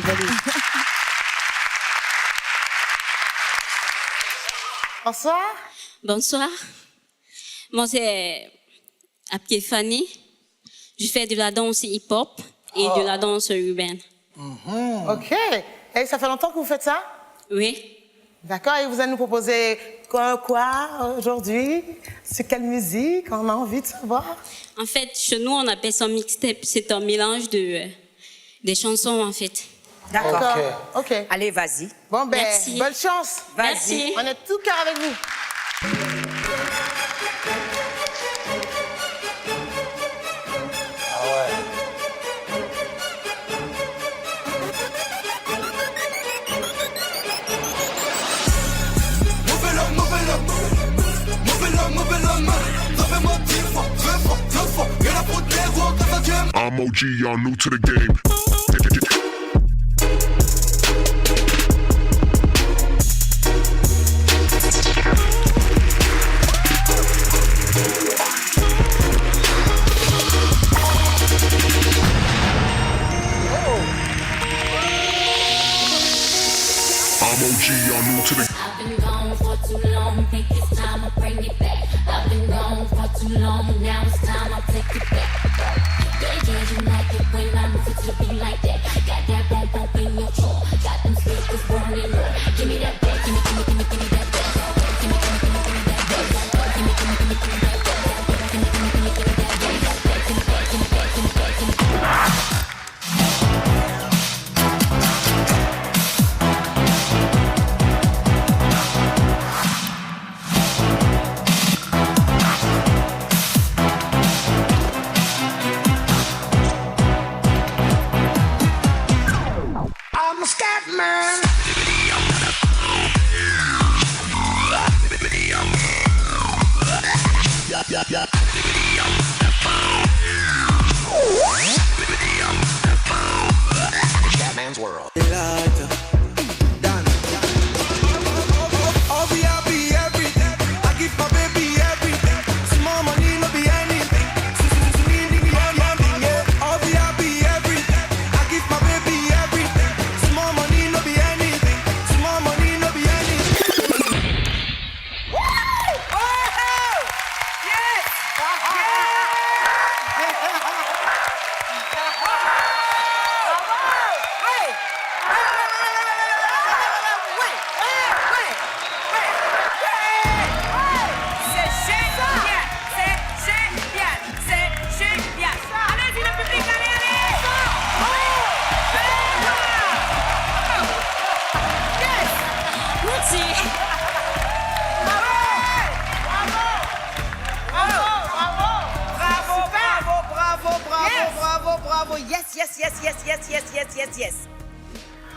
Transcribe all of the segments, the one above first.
Valise. Bonsoir. Bonsoir. Moi, c'est appelé Fanny. Je fais de la danse hip-hop et de la danse urbaine. OK. Et ça fait longtemps que vous faites ça? Oui. D'accord. Et vous allez nous proposer quoi aujourd'hui? C'est quelle musique? On a envie de savoir. En fait, chez nous, on appelle ça mixtape. C'est un mélange des chansons, en fait. D'accord. OK. Allez, vas-y. Bon, ben, Merci. bonne chance. Merci. On est tout cœur avec vous. I'm OG, y'all new to the game. I'm OG, y'all new to the I've been gone for too long, think it's time I bring it back. I've been gone for too long, now it's time I take it back. Yeah, you like it when I move it to be like that. Got that bump up in your jaw, got them speakers burning low. Give me that back, give me that back. Give me that back, give me that back. Give me that back, give me that back. Give me that back, give me that back. I'm a scat man. Scatman's world. I'll be happy everything. I give my baby everything. Small money, no be anything. I'll be happy everything. I give my baby everything. Small money, no be anything. Small money, no be anything. Allez-y, le public, allez. Merci. Bravo. Yes.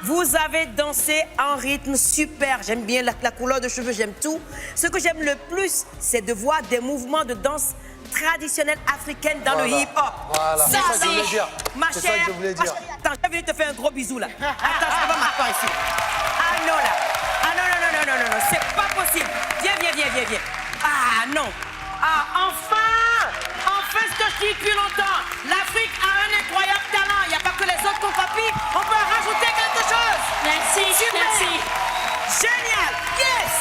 Vous avez dansé en rythme super. J'aime bien la couleur de cheveux, j'aime tout. Ce que j'aime le plus, c'est de voir des mouvements de danse traditionnelle africaine dans le hip-hop. Voilà, c'est ça que je voulais dire. Ma C'est chère, ça que je voulais dire. Attends, je vais te faire un gros bisou là. Attends, je peux pas m'asseoir ici. Ah non là. Ah non, c'est pas possible. Viens. Ah non. Ah enfin ce que je dis depuis longtemps. L'Afrique a un incroyable talent. Il n'y a pas que les autres qu'on copie. On peut rajouter quelque chose. Merci. Génial. Yes.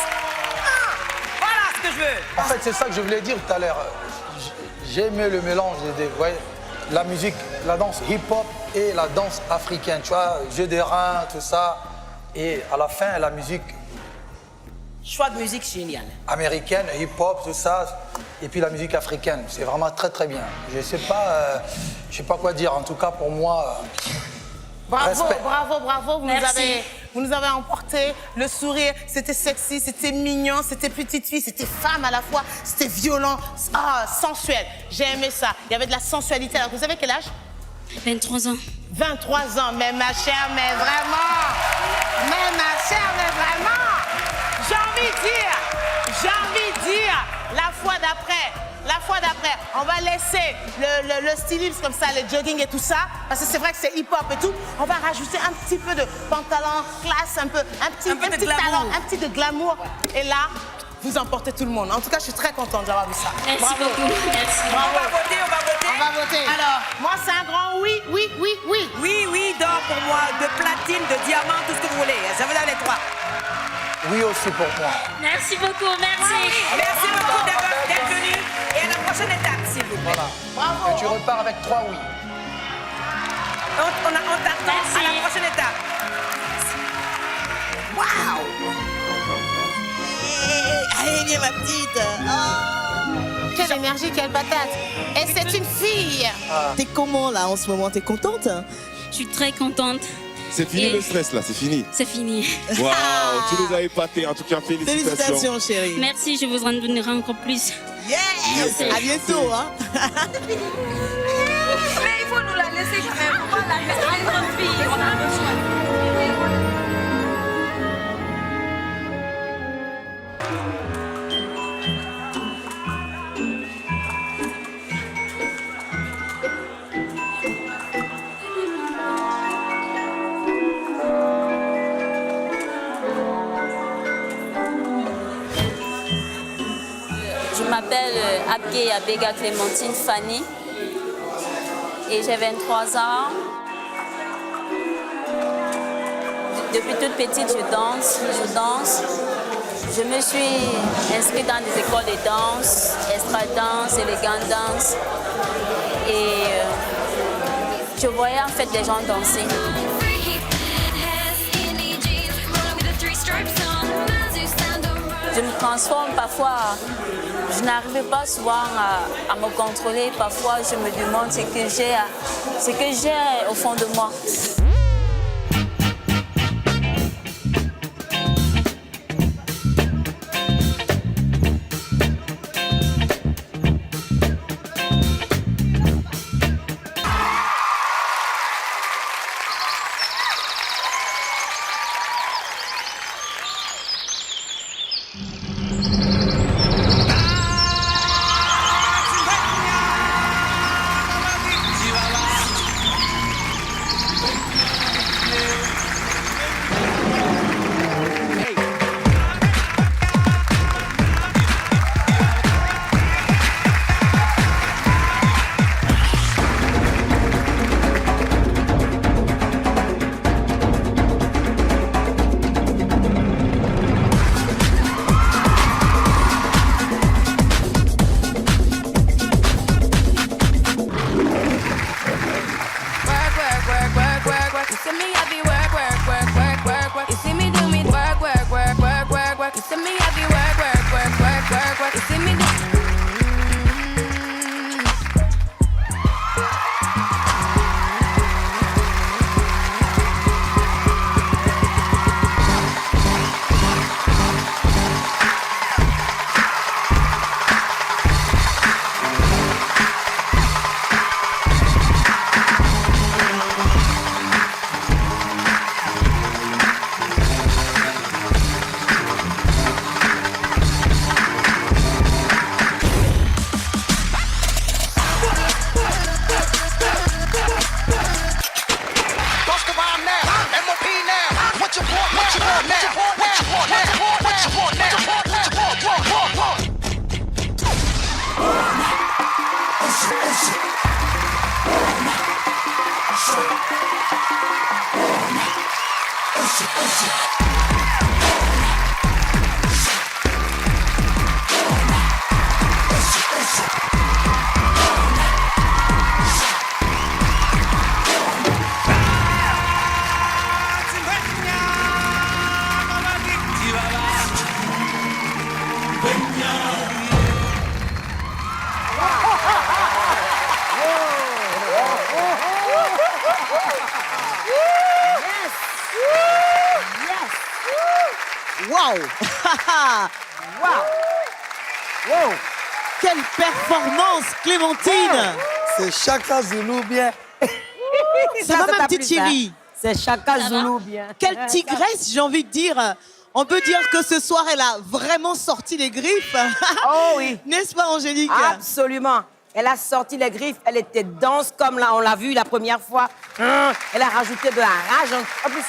Voilà ce que je veux. En fait, c'est ça que je voulais dire tout à l'heure. J'ai aimé le mélange des vous voyez, la musique, la danse hip-hop et la danse africaine. Tu vois, jeu des reins, tout ça. Et à la fin, la musique Choix de musique génial. américaine, hip-hop, tout ça. Et puis la musique africaine. C'est vraiment très, très bien. Je sais pas quoi dire. En tout cas, pour moi, respect. Bravo. Merci. Vous nous avez emporté. Le sourire, c'était sexy, c'était mignon, c'était petite fille, c'était femme à la fois, c'était violent, sensuel. J'ai aimé ça. Il y avait de la sensualité. Alors, vous avez quel âge? 23 ans. 23 ans. Mais ma chère, mais vraiment. J'ai envie de dire, la fois d'après, on va laisser le stylisme comme ça, le jogging et tout ça, parce que c'est vrai que c'est hip-hop et tout. On va rajouter un petit peu de pantalon classe, un petit de talent, glamour. un petit de glamour. Et là, vous emportez tout le monde. En tout cas, je suis très contente d'avoir vu ça. Merci Bravo. beaucoup. Merci. On va voter, on va voter. On va voter. Alors, moi, c'est un grand oui, oui, oui, oui. Oui, oui, d'or pour moi, de platine, de diamant, tout ce que vous voulez. Ça vous donne les trois. Oui aussi pour moi. Merci beaucoup, merci. Merci beaucoup d'être venu. Et à la prochaine étape, s'il vous plaît. Voilà. Bravo. Et tu repars avec 3 oui. On t'attend Merci. à la prochaine étape. Waouh! Allez, viens, ma petite. Oh. Quelle énergie, quelle patate. Et c'est une fille. T'es comment, là, en ce moment? T'es contente? Je suis très contente. C'est fini Et- le stress là, c'est fini. C'est fini. Waouh, tu nous as épaté. En tout cas, félicitations. Félicitations, chérie. Merci, je vous en donnerai encore plus. Yes. À bientôt, hein. Mais il faut nous la laisser quand même. On va la laisser à une autre fille. On a besoin. Je m'appelle Abgay Abega Clémentine Fanny et j'ai 23 ans. Depuis toute petite, je danse. Je me suis inscrite dans des écoles de danse, Estra Dance, Elegant Dance. Et je voyais en fait les gens danser. Je me transforme parfois, je n'arrive pas souvent à me contrôler. Parfois, je me demande ce que j'ai au fond de moi. Waouh. Waouh. Wow. Quelle performance, Clémentine. C'est Chaka Zulu bien. Ça va, ma petite chérie? C'est Chaka Ça Zulu va? bien. Quelle tigresse, j'ai envie de dire. On peut dire que ce soir, elle a vraiment sorti les griffes. Oh oui. N'est-ce pas, Angélique? Absolument. Elle a sorti les griffes, elle était dense comme là, on l'a vu la première fois. Elle a rajouté de la rage. En plus,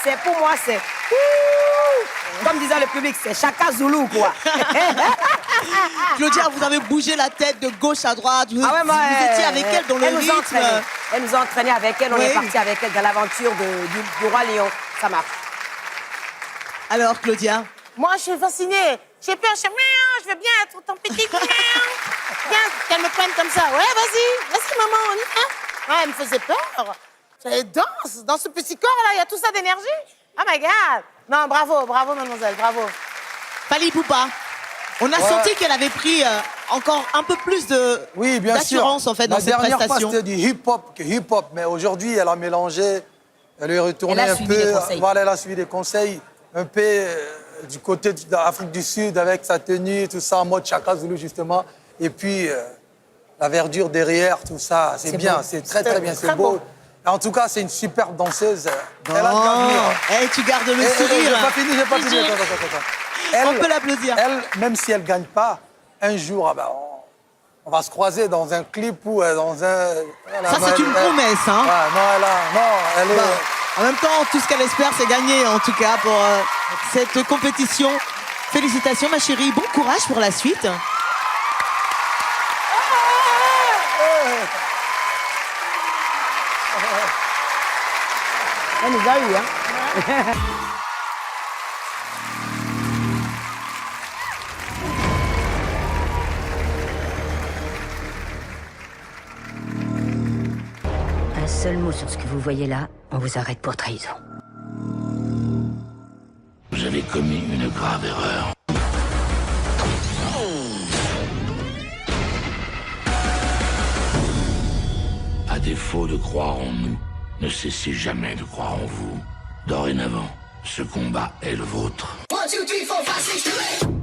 c'est pour moi, c'est... Comme disait le public, c'est Chaka Zulu, quoi. Claudia, vous avez bougé la tête de gauche à droite. Vous, Ah ouais, moi, vous étiez avec elle dans le nous rythme. entraînait. Elle nous a entraînés avec elle. On Oui. est parti avec elle dans l'aventure du Roi Lion. Ça marche. Alors, Claudia? Moi, je suis fascinée. J'ai peur, je veux bien être ton petit miaou. Viens, qu'elle me prenne comme ça. Ouais, vas-y, maman, on y va. Ouais, elle me faisait peur. Elle danse. Dans ce petit corps-là, il y a tout ça d'énergie. Oh my God. Non, bravo, mademoiselle, bravo. Fally Ipupa. On a senti qu'elle avait pris encore un peu plus de Oui, bien sûr. d'assurance en fait dans La ses dernière fois, prestations. c'était du hip-hop, mais aujourd'hui, elle a mélangé, elle est retournée Elle a un suivi peu, les conseils. voilà, elle a suivi des conseils, un peu du côté de l'Afrique du Sud, avec sa tenue, tout ça, en mode Chaka Zulu, justement, et puis la verdure derrière, tout ça, c'est bien, beau. c'est très bien, c'est beau. En tout cas, c'est une superbe danseuse. Elle a de Oh, l'avenir. hey, tu gardes le J'ai sourire. pas fini. Attends. On peut l'applaudir. Elle, même si elle ne gagne pas, un jour, on va se croiser dans un clip ou dans un... Ça, c'est une promesse, hein. Ouais, elle est... Bah, en même temps, tout ce qu'elle espère, c'est gagner, en tout cas, pour cette compétition. Félicitations, ma chérie. Bon courage pour la suite. Elle nous a eu, hein. Un seul mot sur ce que vous voyez là, on vous arrête pour trahison. Vous avez commis une grave erreur. À défaut de croire en nous, ne cessez jamais de croire en vous. Dorénavant, ce combat est le vôtre. 1, 2, 3, 4, 5, 6, 7, 8.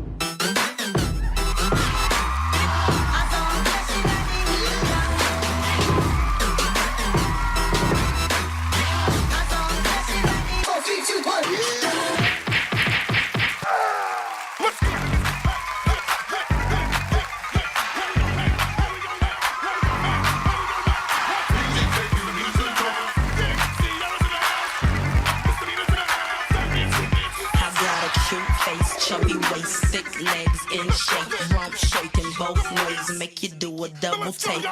Chubby waist, thick legs in shape, rump shaking both ways, make you do a double take.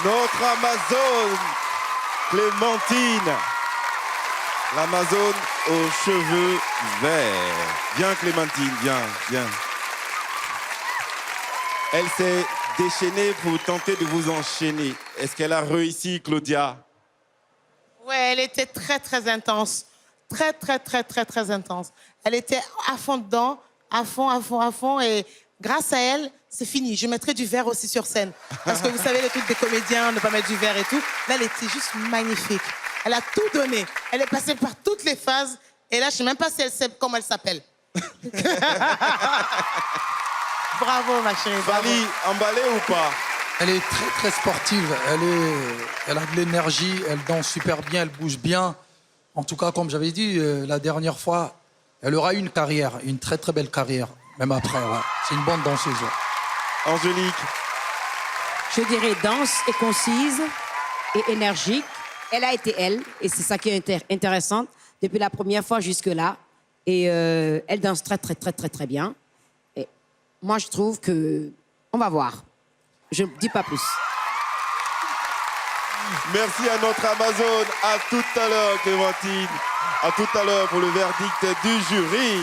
Notre Amazone, Clémentine. L'Amazone aux cheveux verts. Viens Clémentine, viens. Elle s'est déchaînée pour tenter de vous enchaîner. Est-ce qu'elle a réussi, Claudia? Ouais, elle était très intense. Très intense. Elle était à fond dedans, à fond. Et grâce à elle, c'est fini. Je mettrai du verre aussi sur scène. Parce que vous savez, le truc des comédiens, ne pas mettre du verre et tout. Là, elle était juste magnifique. Elle a tout donné. Elle est passée par toutes les phases. Et là, je ne sais même pas si elle sait comment elle s'appelle. Bravo, ma chérie. Bravo. Fally, emballée ou pas? Elle est très sportive. Elle a de l'énergie. Elle danse super bien. Elle bouge bien. En tout cas, comme j'avais dit la dernière fois, elle aura une carrière, une très belle carrière. Même après, ouais. C'est une bonne danseuse. Ouais. Angélique. Je dirais dense et concise, et énergique. Elle a été elle, et c'est ça qui est intéressant, depuis la première fois jusque-là. Et elle danse très, très, très, très, très bien. Et moi, je trouve que... On va voir. Je ne dis pas plus. Merci à notre Amazone. À tout à l'heure, Clémentine. À tout à l'heure pour le verdict du jury.